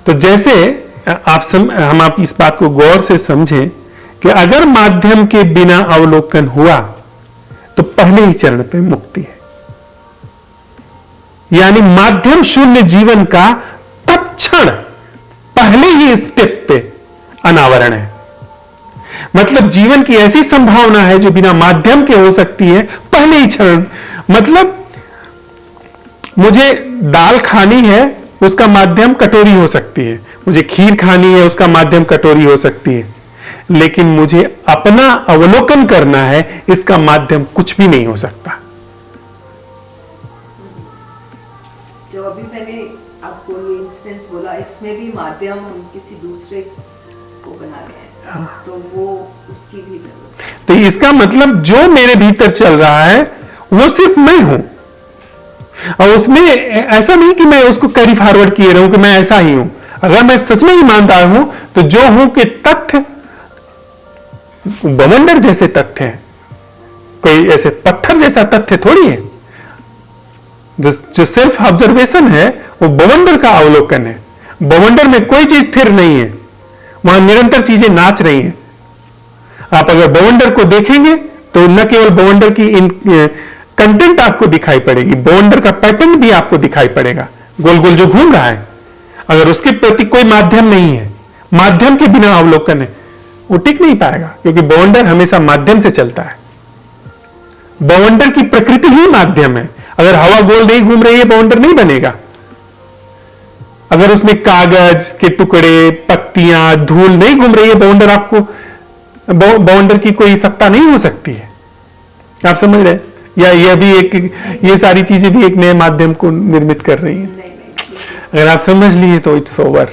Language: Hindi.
तो जैसे हम आप इस बात को गौर से समझें कि अगर माध्यम के बिना अवलोकन हुआ तो पहले ही चरण पे मुक्ति है, यानी माध्यम शून्य जीवन का तत्क्षण पहले ही स्टेप पे अनावरण है। मतलब जीवन की ऐसी संभावना है जो बिना माध्यम के हो सकती है पहले ही क्षण। मतलब मुझे दाल खानी है, उसका माध्यम कटोरी हो सकती है, मुझे खीर खानी है, उसका माध्यम कटोरी हो सकती है, लेकिन मुझे अपना अवलोकन करना है, इसका माध्यम कुछ भी नहीं हो सकता। जो अभी मैंने आपको ये इंस्टेंस बोला, इसमें भी माध्यम हम किसी दूसरे को बना रहे हैं। हाँ। तो वो उसकी भी जरूरत है। तो इसका मतलब जो मेरे भीतर चल रहा है वो सिर्फ मैं हूं, और उसमें ऐसा नहीं कि मैं उसको कैरी फॉरवर्ड किए रहूं कि मैं ऐसा ही हूं। अगर मैं सच में ईमानदार हूं तो जो हूं के तथ्य बवंडर जैसे तथ्य हैं, कोई ऐसे पत्थर जैसा तथ्य थोड़ी है। जो सेल्फ ऑब्जर्वेशन है वो बवंडर का अवलोकन है। बवंडर में कोई चीज स्थिर नहीं है, वहां निरंतर चीजें नाच रही हैं। आप अगर बवंडर को देखेंगे तो न केवल बवंडर की कंटेंट आपको दिखाई पड़ेगी, बवंडर का पैटर्न भी आपको दिखाई पड़ेगा, गोल गोल जो घूम रहा है। अगर उसके प्रति कोई माध्यम नहीं है, माध्यम के बिना अवलोकन है, वो टिक नहीं पाएगा, क्योंकि बवंडर हमेशा माध्यम से चलता है। बवंडर की प्रकृति ही माध्यम है। अगर हवा गोल नहीं घूम रही है, बवंडर नहीं बनेगा। अगर उसमें कागज के टुकड़े, पत्तियां, धूल नहीं घूम रही है, बवंडर की कोई सत्ता नहीं हो सकती है। आप समझ रहे हैं? या ये सारी चीजें भी एक नए माध्यम को निर्मित कर रही हैं। अगर आप समझ लिए तो इट्स ओवर।